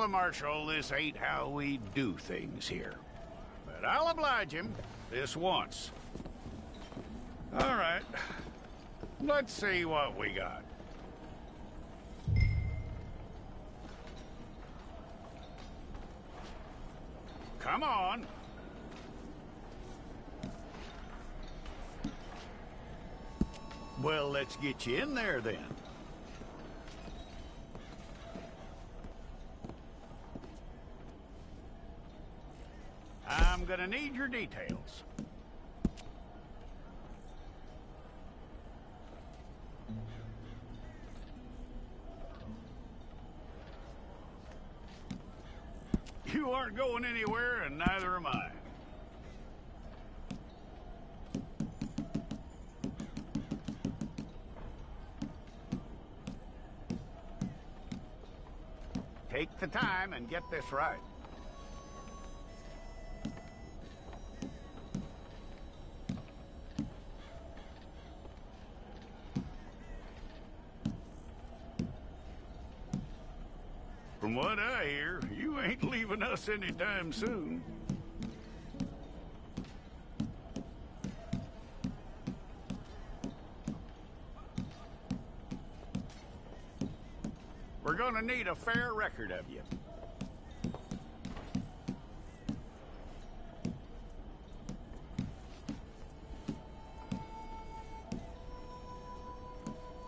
the Marshal, this ain't how we do things here. But I'll oblige him this once. All right. Let's see what we got. Come on. Well, let's get you in there then. I'm gonna need your details. You aren't going anywhere, and neither am I. Take the time and get this right. From what I hear, you ain't leaving us anytime soon. We're gonna need a fair record of you.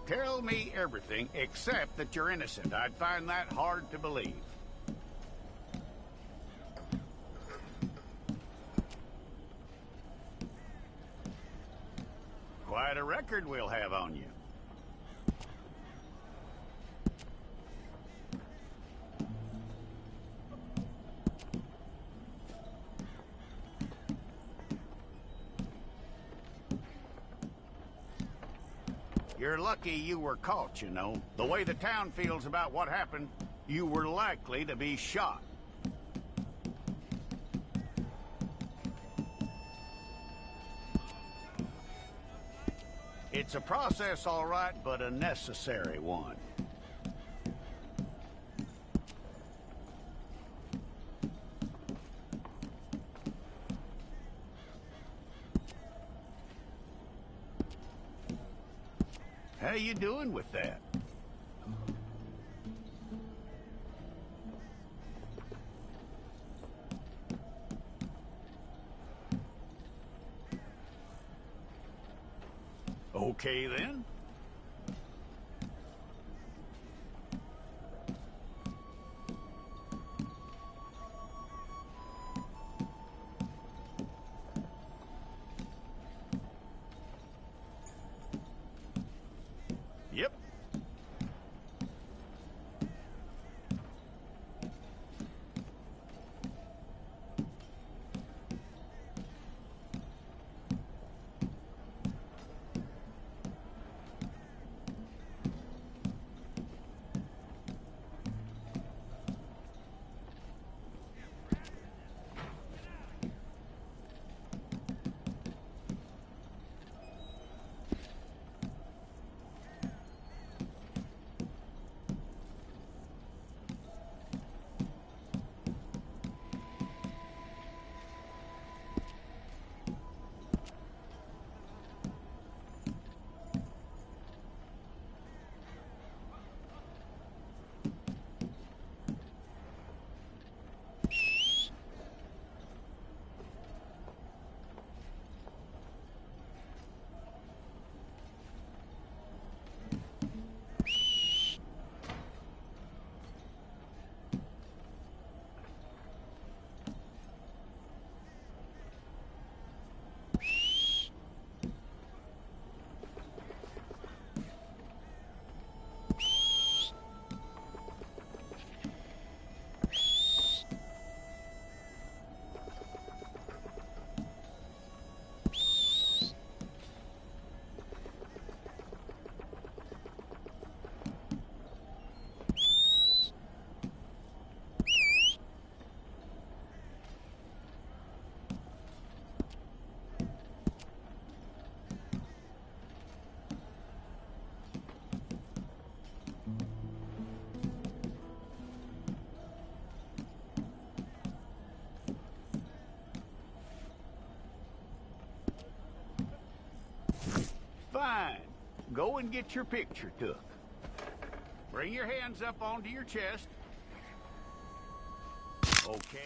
Tell me everything except that you're innocent. I'd find that hard to believe. Quite a record we'll have on you. You're lucky you were caught, you know. The way the town feels about what happened, you were likely to be shot. It's a process, all right, but a necessary one. How you doing with that? Okay, then. Yep. and get your picture took. Bring your hands up onto your chest. Okay.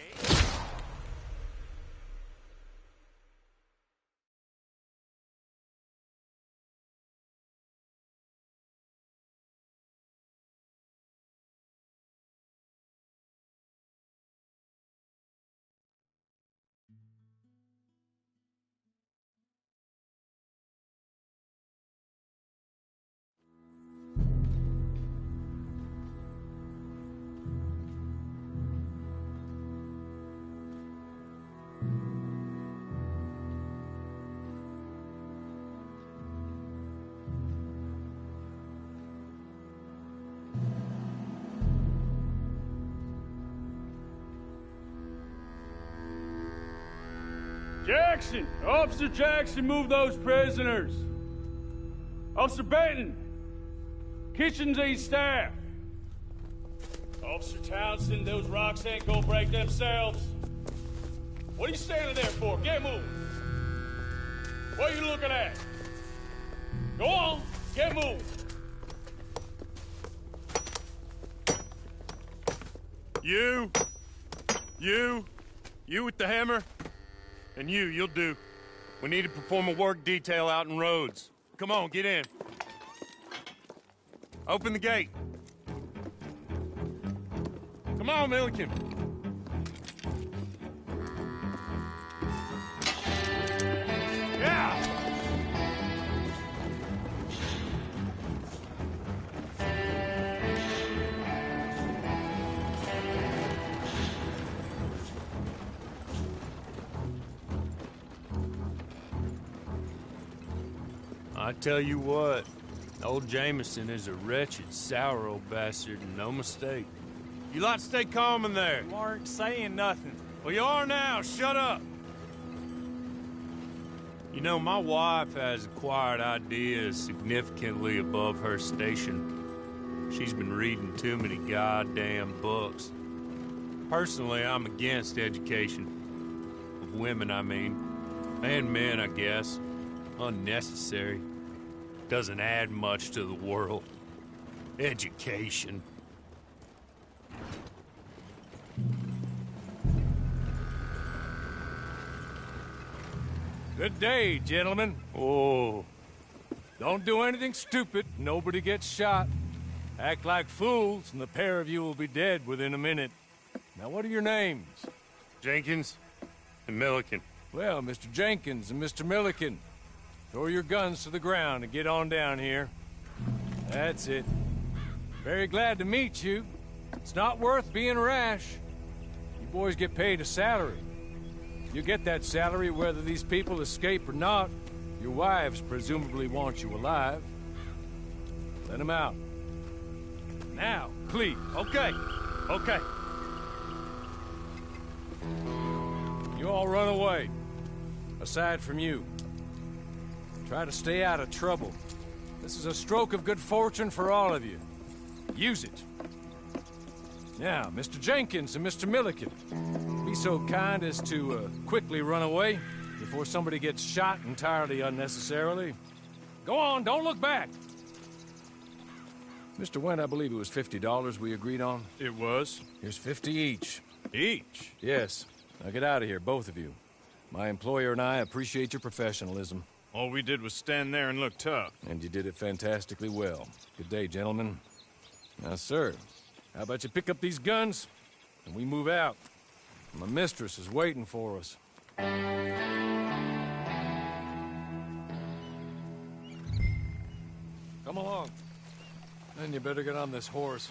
Jackson! Officer Jackson, move those prisoners! Officer Benton! Kitchens aid staff! Officer Townsend, those rocks ain't gonna break themselves. What are you standing there for? Get moving! What are you looking at? Go on, get moving! You with the hammer? And you'll do. We need to perform a work detail out in Rhodes. Come on, get in. Open the gate. Come on, Milliken. Yeah! I tell you what, old Jameson is a wretched, sour old bastard, and no mistake. You lot stay calm in there. You aren't saying nothing. Well, you are now. Shut up. You know, my wife has acquired ideas significantly above her station. She's been reading too many goddamn books. Personally, I'm against education. Of women, I mean. And men, I guess. Unnecessary. Doesn't add much to the world. Education. Good day, gentlemen. Oh. Don't do anything stupid. Nobody gets shot. Act like fools, and the pair of you will be dead within a minute. Now, what are your names? Jenkins and Milliken. Well, Mr. Jenkins and Mr. Milliken, throw your guns to the ground and get on down here. That's it. Very glad to meet you. It's not worth being rash. You boys get paid a salary. You get that salary whether these people escape or not. Your wives presumably want you alive. Let them out. Now, please. Okay. You all run away. Aside from you. Try to stay out of trouble. This is a stroke of good fortune for all of you. Use it. Now, Mr. Jenkins and Mr. Milliken, be so kind as to quickly run away before somebody gets shot entirely unnecessarily. Go on, don't look back. Mr. Wendt, I believe it was $50 we agreed on. It was. Here's 50 each. Each? Yes. Now get out of here, both of you. My employer and I appreciate your professionalism. All we did was stand there and look tough. And you did it fantastically well. Good day, gentlemen. Now, sir, how about you pick up these guns, and we move out? My mistress is waiting for us. Come along. Then you better get on this horse.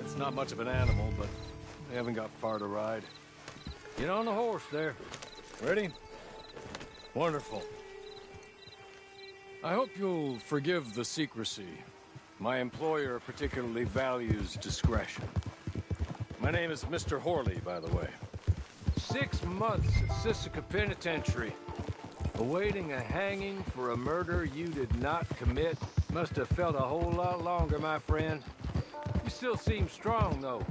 It's not much of an animal, but they haven't got far to ride. Get on the horse there. Ready? Wonderful. I hope you'll forgive the secrecy. My employer particularly values discretion. My name is Mr. Horley, by the way. 6 months at Sisika Penitentiary. Awaiting a hanging for a murder you did not commit. Must have felt a whole lot longer, my friend. You still seem strong, though.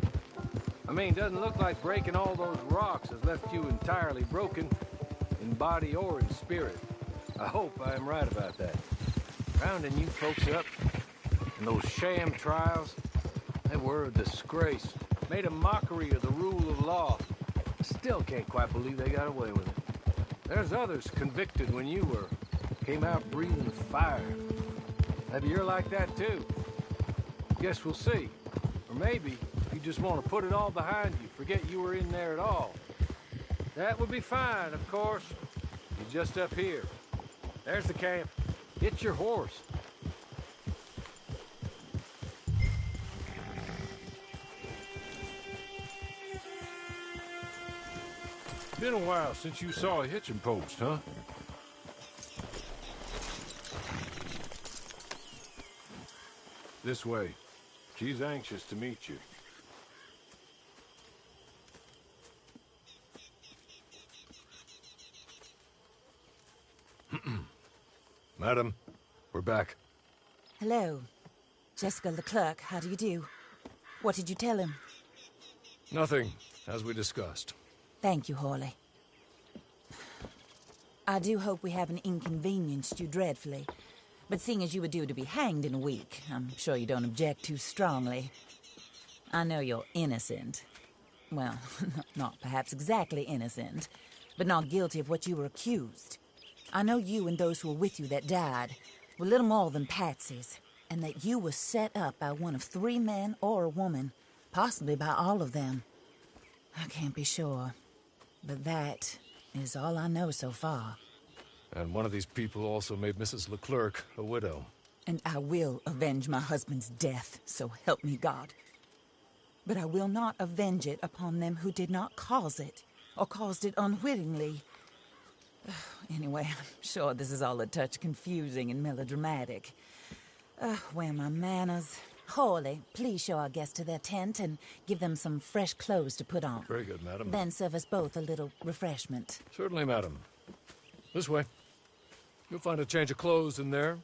I mean, doesn't look like breaking all those rocks has left you entirely broken, in body or in spirit. I hope I am right about that. Rounding you folks up, and those sham trials, they were a disgrace. Made a mockery of the rule of law. I still can't quite believe they got away with it. There's others convicted when you were. Came out breathing fire. Maybe you're like that too. Guess we'll see. Or maybe you just want to put it all behind you, forget you were in there at all. That would be fine, of course. You're just up here. There's the camp. Get your horse. Been a while since you saw a hitching post, huh? This way. She's anxious to meet you. Madam, we're back. Hello. Jessica Leclerc, how do you do? What did you tell him? Nothing, as we discussed. Thank you, Hawley. I do hope we haven't inconvenienced you dreadfully. But seeing as you were due to be hanged in a week, I'm sure you don't object too strongly. I know you're innocent. Well, not perhaps exactly innocent, but not guilty of what you were accused. I know you and those who were with you that died were little more than patsies, and that you were set up by one of 3 men or a woman, possibly by all of them. I can't be sure, but that is all I know so far. And one of these people also made Mrs. Leclerc a widow. And I will avenge my husband's death, so help me God. But I will not avenge it upon them who did not cause it, or caused it unwittingly. Anyway, I'm sure this is all a touch confusing and melodramatic. Where are my manners? Hawley, please show our guests to their tent and give them some fresh clothes to put on. Very good, madam. Then serve us both a little refreshment. Certainly, madam. This way. You'll find a change of clothes in there,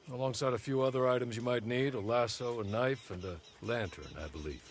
alongside a few other items you might need, a lasso, a knife, and a lantern, I believe.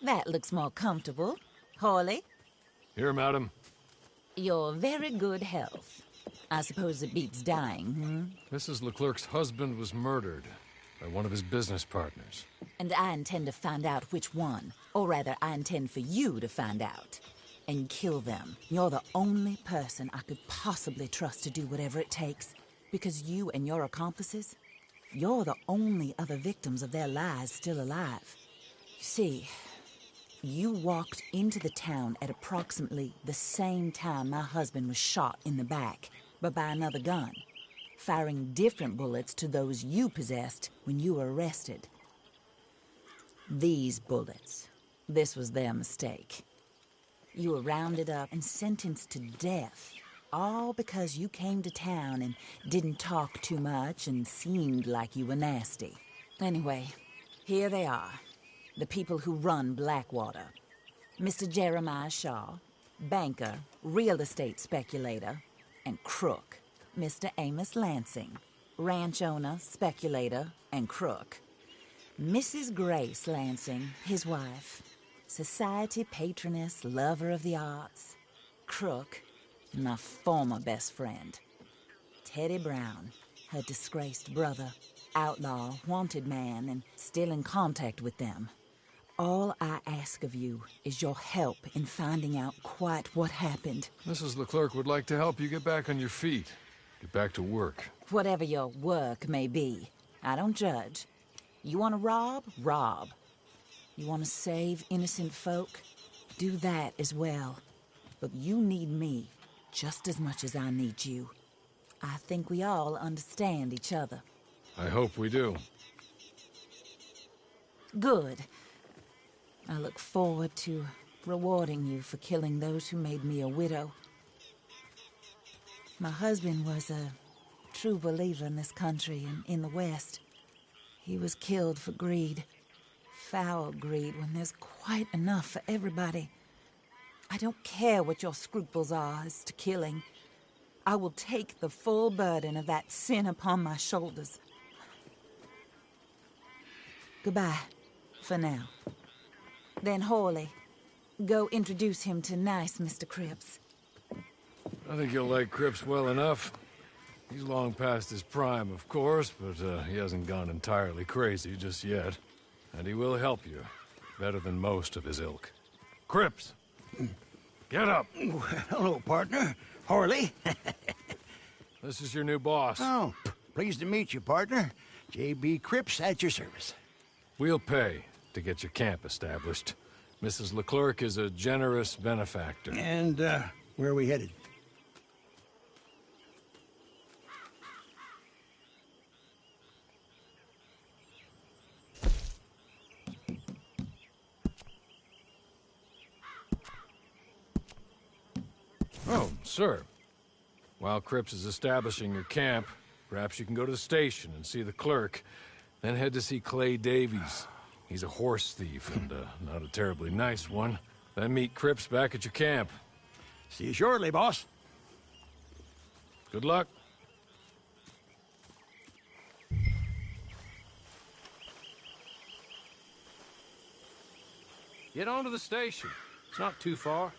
That looks more comfortable. Hawley, Here, madam. you're very good health. I suppose it beats dying, Mrs. Leclerc's husband was murdered by one of his business partners. And I intend to find out which one. Or rather, I intend for you to find out. And kill them. You're the only person I could possibly trust to do whatever it takes. Because you and your accomplices, you're the only other victims of their lies still alive. You see, You walked into the town at approximately the same time my husband was shot in the back, but by another gun, firing different bullets to those you possessed when you were arrested. These bullets, this was their mistake. You were rounded up and sentenced to death, all because you came to town and didn't talk too much and seemed like you were nasty. Anyway, here they are, the people who run Blackwater. Mr. Jeremiah Shaw, banker, real estate speculator, and crook. Mr. Amos Lansing, ranch owner, speculator, and crook. Mrs. Grace Lansing, his wife, society patroness, lover of the arts, crook, and my former best friend. Teddy Brown, her disgraced brother, outlaw, wanted man, and still in contact with them. All I ask of you is your help in finding out quite what happened. Mrs. Leclerc would like to help you get back on your feet. Get back to work. Whatever your work may be, I don't judge. You want to rob? Rob. You want to save innocent folk? Do that as well. But you need me just as much as I need you. I think we all understand each other. I hope we do. Good. I look forward to rewarding you for killing those who made me a widow. My husband was a true believer in this country and in the West. He was killed for greed. Foul greed when there's quite enough for everybody. I don't care what your scruples are as to killing. I will take the full burden of that sin upon my shoulders. Goodbye, for now. Then Hawley, go introduce him to nice Mr. Cripps. I think you'll like Cripps well enough. He's long past his prime, of course, but he hasn't gone entirely crazy just yet. And he will help you, better than most of his ilk. Cripps! Get up! Hello, partner. Hawley. This is your new boss. Oh, pleased to meet you, partner. J.B. Cripps at your service. We'll pay to get your camp established. Mrs. Leclerc is a generous benefactor. And, where are we headed? Oh, sir. While Cripps is establishing your camp, perhaps you can go to the station and see the clerk, then head to see Clay Davies. He's a horse thief, and not a terribly nice one. Then meet Cripps back at your camp. See you shortly, boss. Good luck. Get on to the station. It's not too far.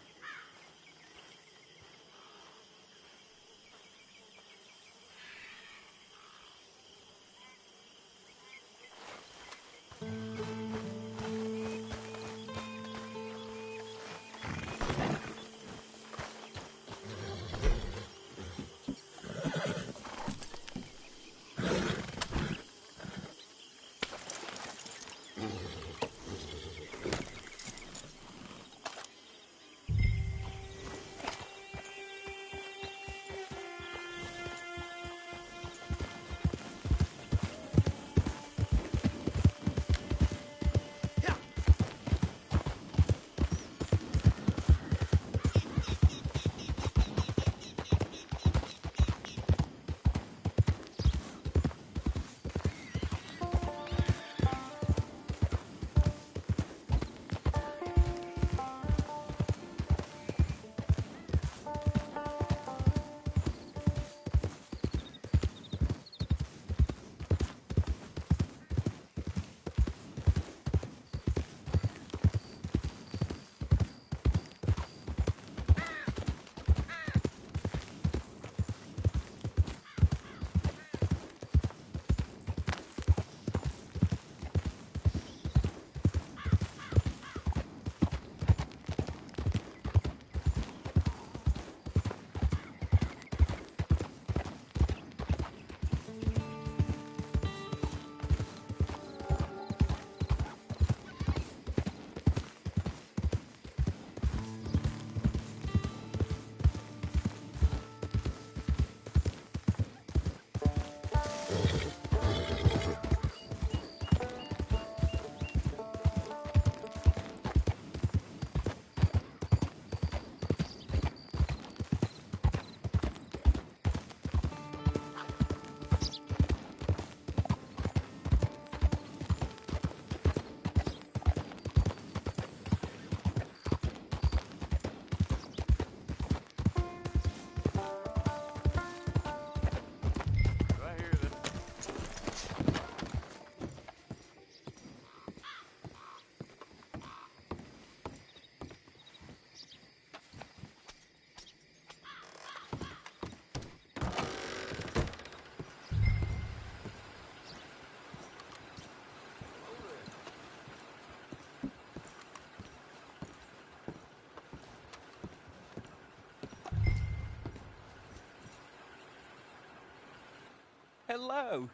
hello.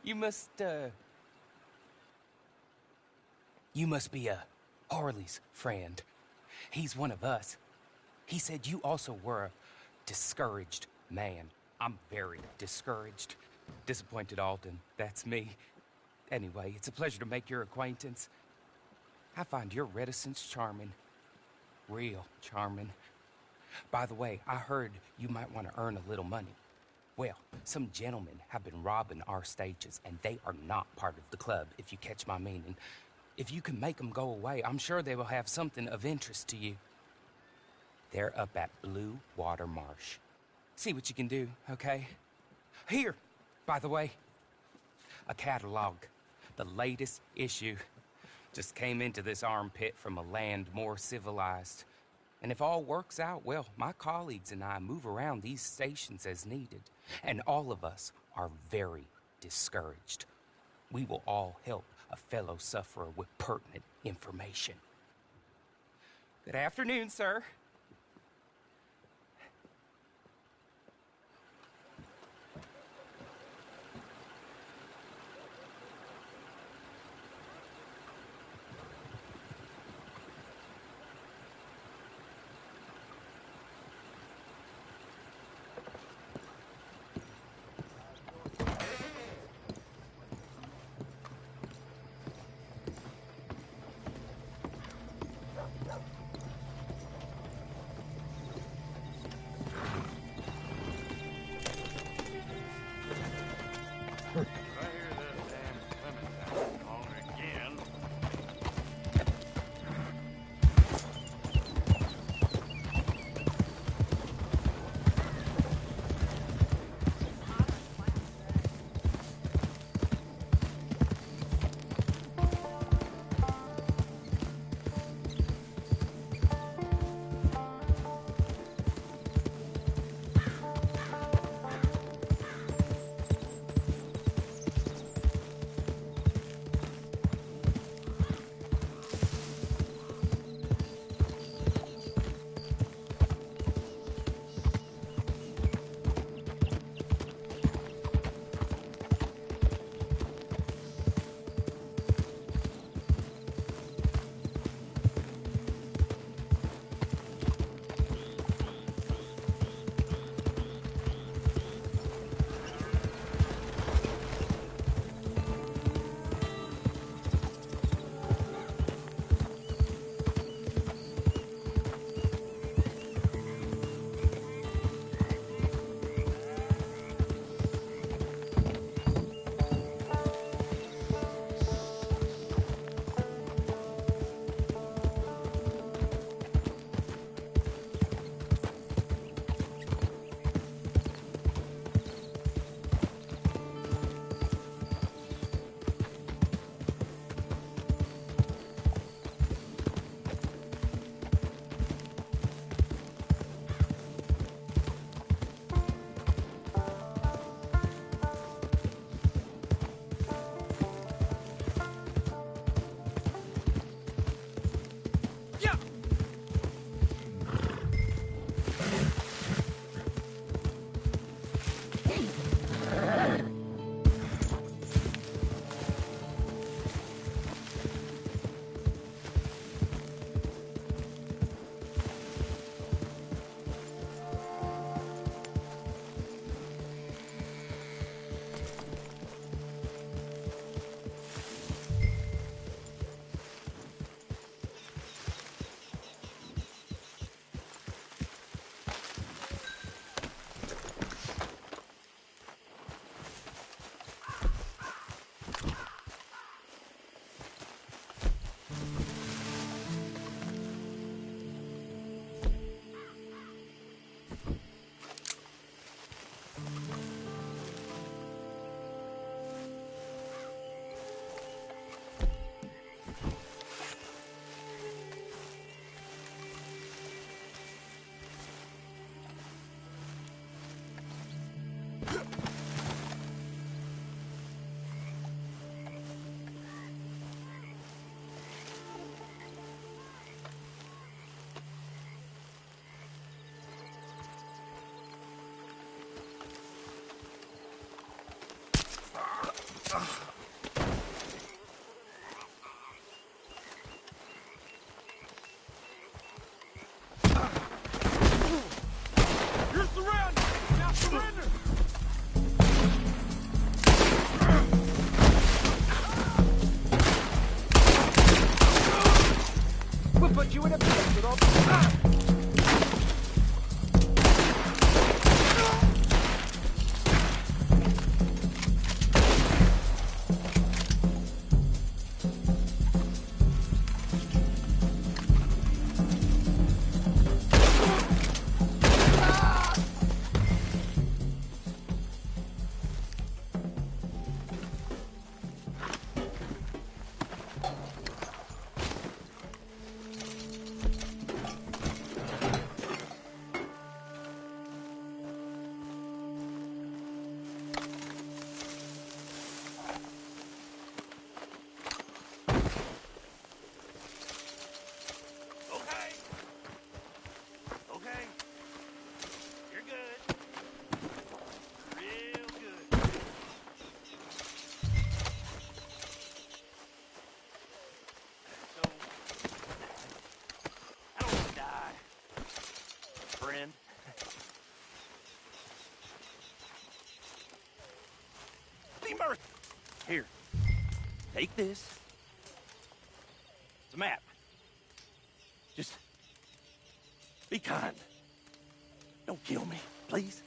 You must be Harley's friend. He's one of us. He said you also were a discouraged man. I'm very discouraged. Disappointed Alden, that's me. Anyway, it's a pleasure to make your acquaintance. I find your reticence charming. Real charming. By the way, I heard you might want to earn a little money. Well, some gentlemen have been robbing our stages, and they are not part of the club, if you catch my meaning. If you can make them go away, I'm sure they will have something of interest to you. They're up at Blue Water Marsh. See what you can do, okay? Here, by the way, a catalog. The latest issue. Just came into this armpit from a land more civilized. And if all works out, well, my colleagues and I move around these stations as needed. And all of us are very discouraged. We will all help a fellow sufferer with pertinent information. Good afternoon, sir. Here. Take this. It's a map. Just be kind. Don't kill me, please.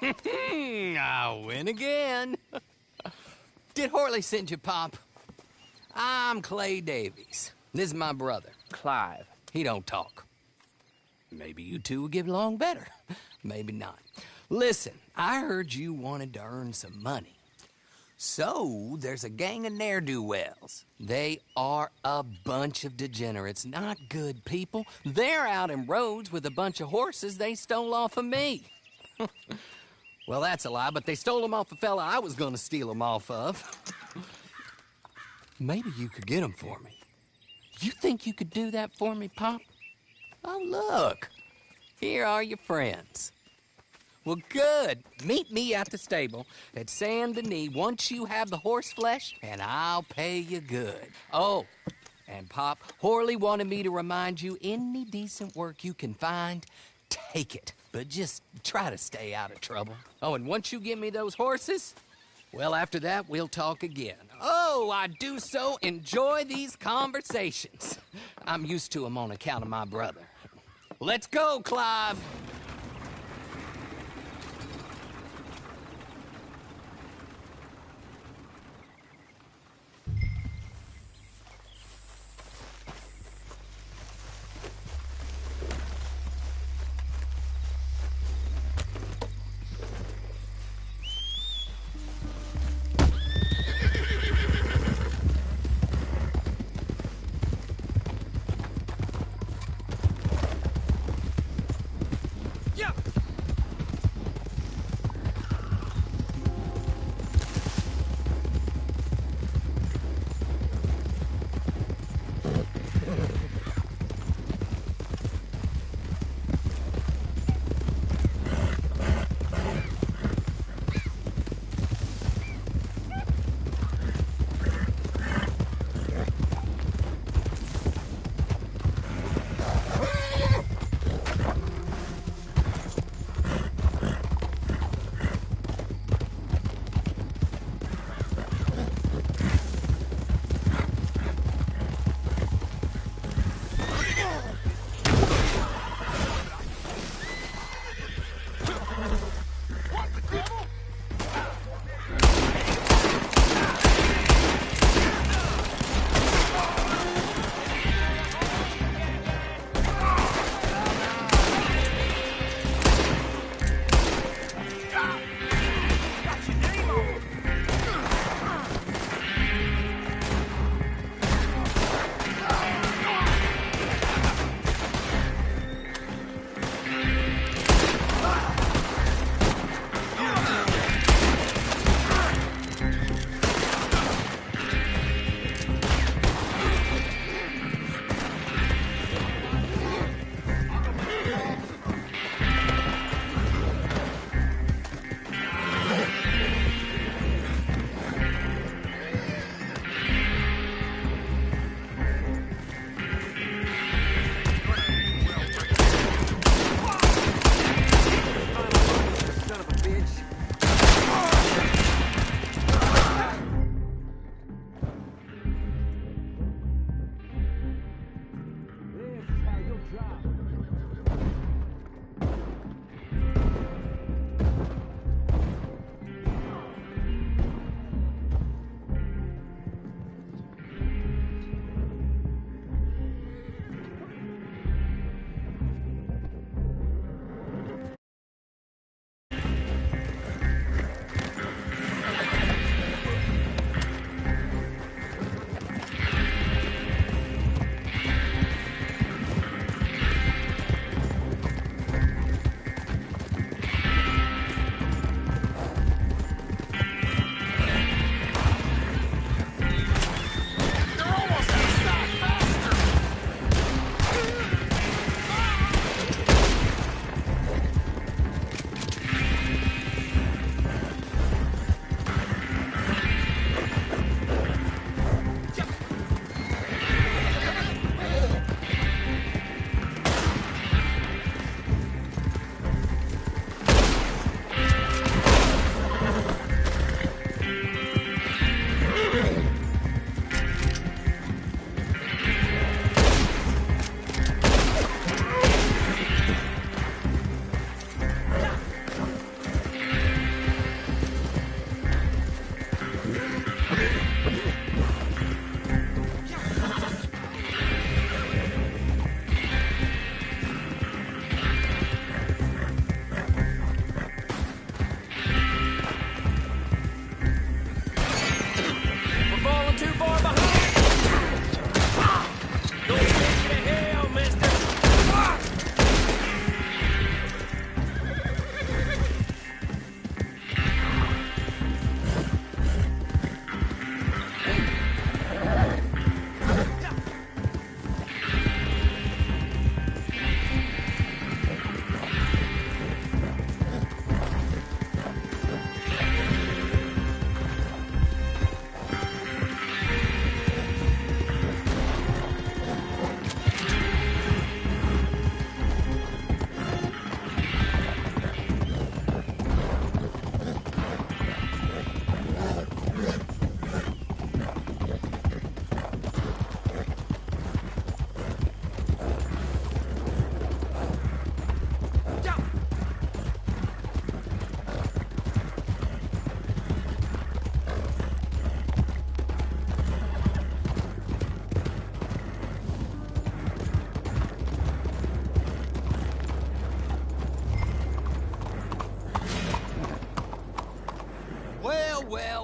I win again. Did Horley send you, Pop? I'm Clay Davies. This is my brother, Clive. He don't talk. Maybe you two will get along better. Maybe not. Listen, I heard you wanted to earn some money. So, there's a gang of ne'er-do-wells. They are a bunch of degenerates, not good people. They're out in roads with a bunch of horses they stole off of me. Well, that's a lie, but they stole them off the fella I was gonna steal them off of. Maybe you could get them for me. You think you could do that for me, Pop? Oh, look. Here are your friends. Well, good. Meet me at the stable at Saint Denis once you have the horse flesh, and I'll pay you good. Oh, and Pop, Horley wanted me to remind you, any decent work you can find, take it. But just try to stay out of trouble. Oh, and once you give me those horses, well, after that, we'll talk again. Oh, I do so enjoy these conversations. I'm used to them on account of my brother. Let's go, Clive.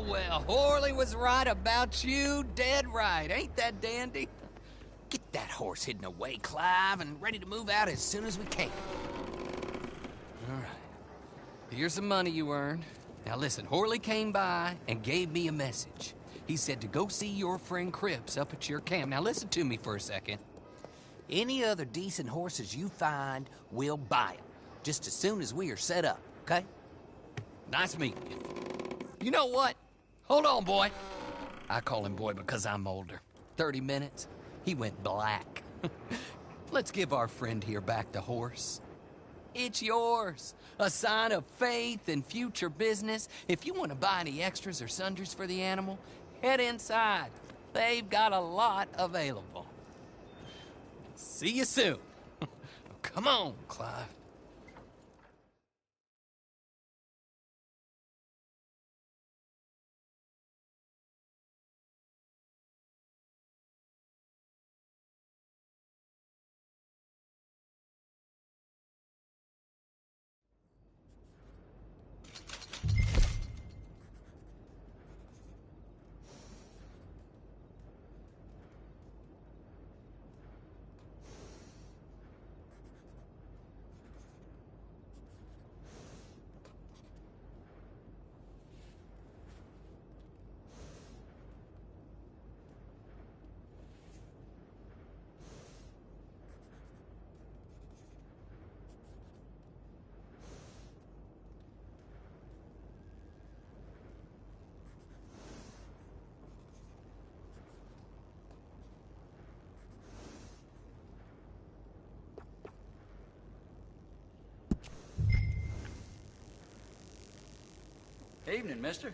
well, Horley was right about you, dead right. Ain't that dandy? Get that horse hidden away, Clive, and ready to move out as soon as we can. All right. Here's the money you earned. Now listen, Horley came by and gave me a message. He said to go see your friend Cripps up at your camp. Now listen to me for a second. Any other decent horses you find, we'll buy them. Just as soon as we are set up, okay? Nice meeting you. You know what? Hold on, boy. I call him boy because I'm older. 30 minutes, he went black. Let's give our friend here back the horse. It's yours. A sign of faith and future business. If you want to buy any extras or sundries for the animal, head inside. They've got a lot available. See you soon. Come on, Clive. Evening, mister.